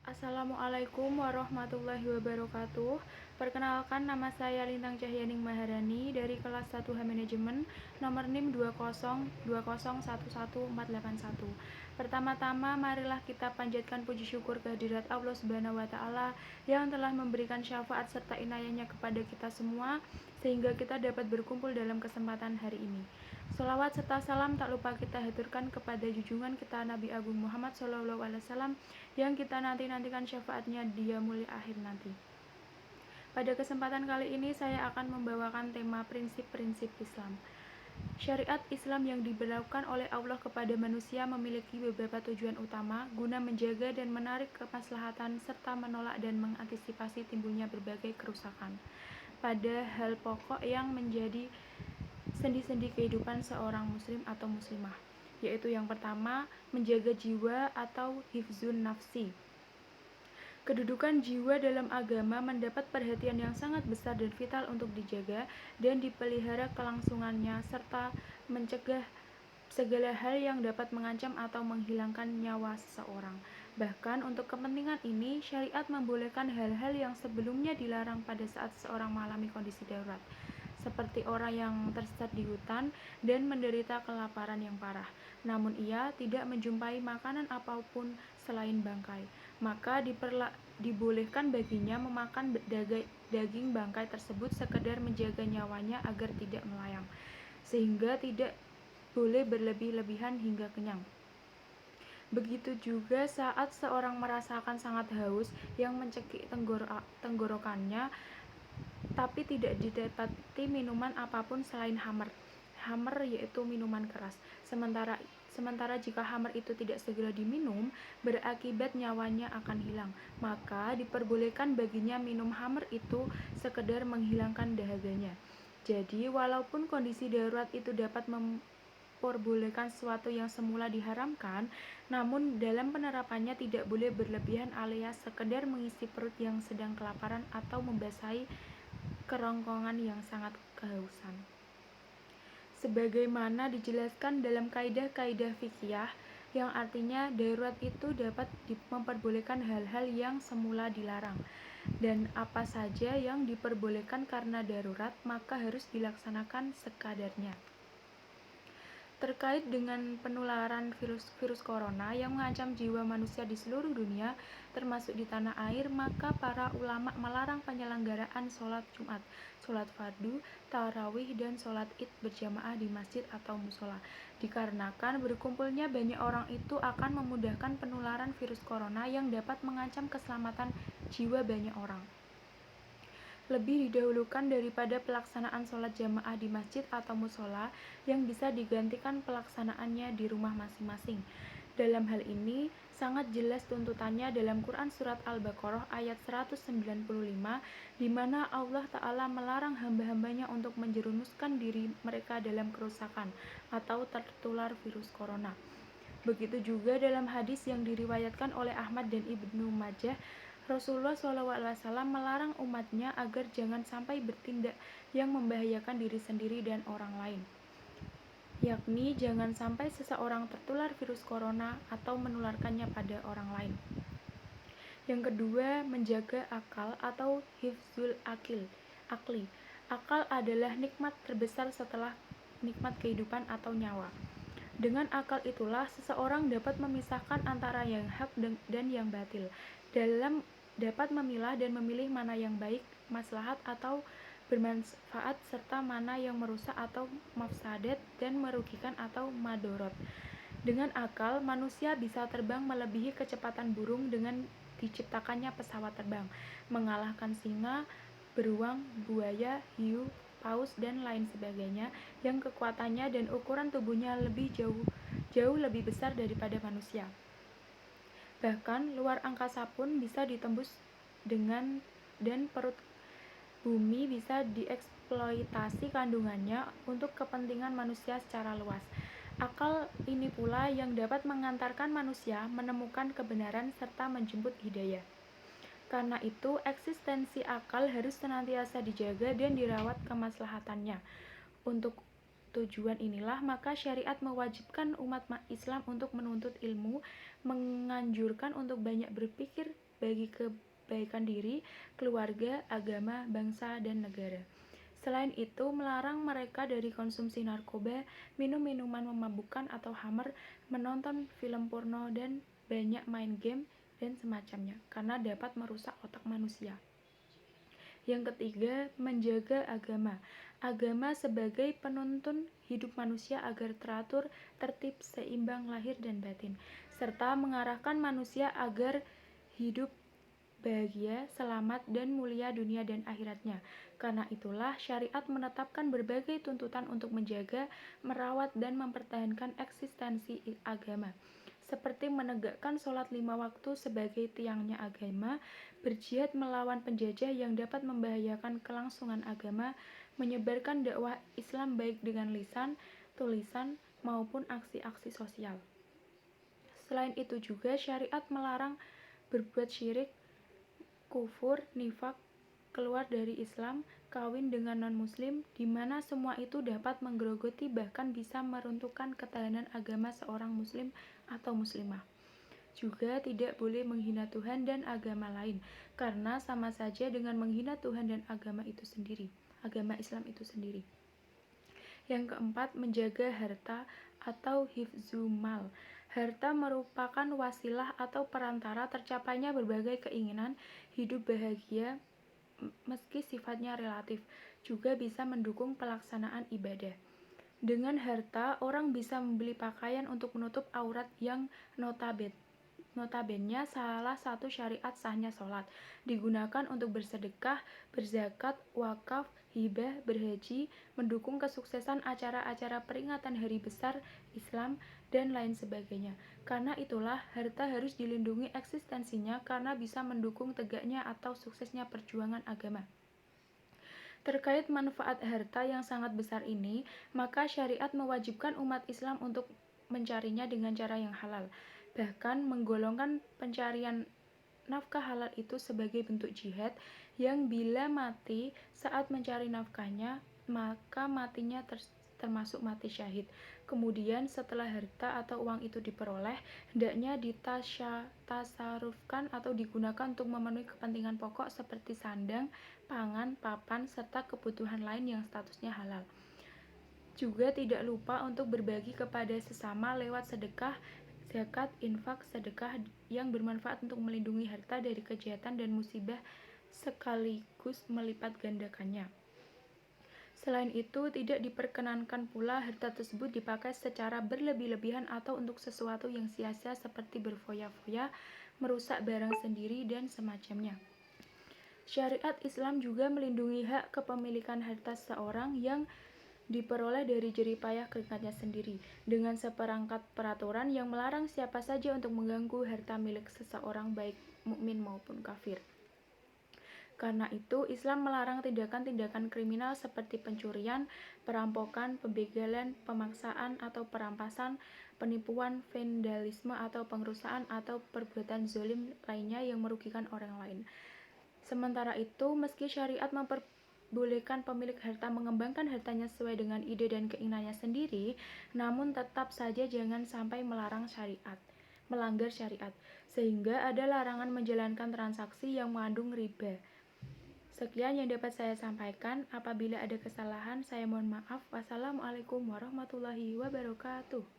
Assalamualaikum warahmatullahi wabarakatuh. Perkenalkan, nama saya Lintang Cahyaning Maharani dari kelas 1H Manajemen nomor NIM 201011481. Pertama-tama marilah kita panjatkan puji syukur kehadirat Allah Subhanahu wa taala yang telah memberikan syafaat serta inayahnya kepada kita semua sehingga kita dapat berkumpul dalam kesempatan hari ini. Sholawat serta salam tak lupa kita haturkan kepada junjungan kita Nabi Agung Muhammad SAW yang kita nanti-nantikan syafaatnya di yaumul akhir nanti. Pada kesempatan kali ini saya akan membawakan tema prinsip-prinsip Islam. Syariat Islam yang diberlakukan oleh Allah kepada manusia memiliki beberapa tujuan utama guna menjaga dan menarik kemaslahatan serta menolak dan mengantisipasi timbulnya berbagai kerusakan pada hal pokok yang menjadi sendi-sendi kehidupan seorang muslim atau muslimah, yaitu yang pertama, menjaga jiwa atau hifzun nafsi. Kedudukan jiwa dalam agama mendapat perhatian yang sangat besar dan vital untuk dijaga dan dipelihara kelangsungannya serta mencegah segala hal yang dapat mengancam atau menghilangkan nyawa seseorang. Bahkan untuk kepentingan ini, syariat membolehkan hal-hal yang sebelumnya dilarang pada saat seseorang mengalami kondisi darurat, seperti orang yang tersesat di hutan dan menderita kelaparan yang parah, namun ia tidak menjumpai makanan apapun selain bangkai, maka dibolehkan baginya memakan daging bangkai tersebut sekedar menjaga nyawanya agar tidak melayang, sehingga tidak boleh berlebih-lebihan hingga kenyang. Begitu juga saat seorang merasakan sangat haus yang mencekik tenggorokannya tapi tidak didapati minuman apapun selain hammer. Hammer yaitu minuman keras. Sementara jika hammer itu tidak segera diminum, berakibat nyawanya akan hilang. Maka diperbolehkan baginya minum hammer itu sekedar menghilangkan dahaganya. Jadi, walaupun kondisi darurat itu dapat memperbolehkan sesuatu yang semula diharamkan, namun dalam penerapannya tidak boleh berlebihan alias sekedar mengisi perut yang sedang kelaparan atau membasahi kerongkongan yang sangat kehausan. Sebagaimana dijelaskan dalam kaidah-kaidah fikih yang artinya darurat itu dapat memperbolehkan hal-hal yang semula dilarang, dan apa saja yang diperbolehkan karena darurat maka harus dilaksanakan sekadarnya. Terkait dengan penularan virus corona yang mengancam jiwa manusia di seluruh dunia, termasuk di tanah air, maka para ulama melarang penyelenggaraan sholat Jumat, sholat fardu, tarawih, dan sholat id berjamaah di masjid atau musola, dikarenakan berkumpulnya banyak orang itu akan memudahkan penularan virus corona yang dapat mengancam keselamatan jiwa banyak orang. Lebih didahulukan daripada pelaksanaan sholat jamaah di masjid atau musola yang bisa digantikan pelaksanaannya di rumah masing-masing. Dalam hal ini, sangat jelas tuntutannya dalam Quran Surat Al-Baqarah ayat 195, di mana Allah Ta'ala melarang hamba-hambanya untuk menjerumuskan diri mereka dalam kerusakan atau tertular virus corona. Begitu juga dalam hadis yang diriwayatkan oleh Ahmad dan Ibnu Majah, Rasulullah SAW melarang umatnya agar jangan sampai bertindak yang membahayakan diri sendiri dan orang lain, yakni jangan sampai seseorang tertular virus corona atau menularkannya pada orang lain. Yang kedua, menjaga akal atau hifzul akli. Akal adalah nikmat terbesar setelah nikmat kehidupan atau nyawa. Dengan akal itulah seseorang dapat memisahkan antara yang hak dan yang batil, dalam dapat memilah dan memilih mana yang baik, maslahat atau bermanfaat, serta mana yang merusak atau mafsadat dan merugikan atau madorot. Dengan akal, manusia bisa terbang melebihi kecepatan burung dengan diciptakannya pesawat terbang, mengalahkan singa, beruang, buaya, hiu, paus, dan lain sebagainya yang kekuatannya dan ukuran tubuhnya jauh lebih besar daripada manusia. Bahkan luar angkasa pun bisa ditembus dan perut bumi bisa dieksploitasi kandungannya untuk kepentingan manusia secara luas. Akal ini pula yang dapat mengantarkan manusia menemukan kebenaran serta menjemput hidayah. Karena itu, eksistensi akal harus senantiasa dijaga dan dirawat kemaslahatannya. Untuk tujuan inilah maka syariat mewajibkan umat Islam untuk menuntut ilmu, menganjurkan untuk banyak berpikir bagi kebaikan diri, keluarga, agama, bangsa, dan negara. Selain itu, melarang mereka dari konsumsi narkoba, minum minuman memabukkan atau khamr, menonton film porno, dan banyak main game dan semacamnya, karena dapat merusak otak manusia. Yang ketiga, menjaga agama. Agama sebagai penuntun hidup manusia agar teratur, tertib, seimbang lahir dan batin, serta mengarahkan manusia agar hidup bahagia, selamat, dan mulia dunia dan akhiratnya. Karena itulah syariat menetapkan berbagai tuntutan untuk menjaga, merawat, dan mempertahankan eksistensi agama, seperti menegakkan sholat 5 waktu sebagai tiangnya agama, berjihad melawan penjajah yang dapat membahayakan kelangsungan agama, menyebarkan dakwah Islam baik dengan lisan, tulisan, maupun aksi-aksi sosial. Selain itu juga syariat melarang berbuat syirik, kufur, nifak, keluar dari Islam, kawin dengan non-muslim, di mana semua itu dapat menggerogoti bahkan bisa meruntuhkan ketahanan agama seorang muslim atau muslimah. Juga tidak boleh menghina Tuhan dan agama lain, karena sama saja dengan menghina Tuhan dan agama Islam itu sendiri. Yang keempat, menjaga harta atau hifzumal. Harta merupakan wasilah atau perantara tercapainya berbagai keinginan hidup bahagia, meski sifatnya relatif, juga bisa mendukung pelaksanaan ibadah. Dengan harta, orang bisa membeli pakaian untuk menutup aurat yang notabene salah satu syariat sahnya sholat, digunakan untuk bersedekah, berzakat, wakaf, hibah, berhaji, mendukung kesuksesan acara-acara peringatan hari besar Islam, dan lain sebagainya. Karena itulah, harta harus dilindungi eksistensinya karena bisa mendukung tegaknya atau suksesnya perjuangan agama. Terkait manfaat harta yang sangat besar ini, maka syariat mewajibkan umat Islam untuk mencarinya dengan cara yang halal, bahkan menggolongkan pencarian nafkah halal itu sebagai bentuk jihad yang bila mati saat mencari nafkahnya, maka matinya termasuk mati syahid. Kemudian setelah harta atau uang itu diperoleh, hendaknya ditasarufkan atau digunakan untuk memenuhi kepentingan pokok seperti sandang, pangan, papan, serta kebutuhan lain yang statusnya halal. Juga tidak lupa untuk berbagi kepada sesama lewat sedekah, zakat, infak, sedekah yang bermanfaat untuk melindungi harta dari kejahatan dan musibah sekaligus melipat gandakannya. Selain itu, tidak diperkenankan pula harta tersebut dipakai secara berlebih-lebihan atau untuk sesuatu yang sia-sia seperti berfoya-foya, merusak barang sendiri, dan semacamnya. Syariat Islam juga melindungi hak kepemilikan harta seseorang yang diperoleh dari jerih payah keringatnya sendiri, dengan seperangkat peraturan yang melarang siapa saja untuk mengganggu harta milik seseorang baik mukmin maupun kafir. Karena itu, Islam melarang tindakan-tindakan kriminal seperti pencurian, perampokan, pembegalan, pemaksaan atau perampasan, penipuan, vandalisme atau pengerusakan atau perbuatan zalim lainnya yang merugikan orang lain. Sementara itu, meski syariat bolehkan pemilik harta mengembangkan hartanya sesuai dengan ide dan keinginannya sendiri, namun tetap saja jangan sampai melanggar syariat, sehingga ada larangan menjalankan transaksi yang mengandung riba. Sekian yang dapat saya sampaikan. Apabila ada kesalahan, saya mohon maaf. Wassalamualaikum warahmatullahi wabarakatuh.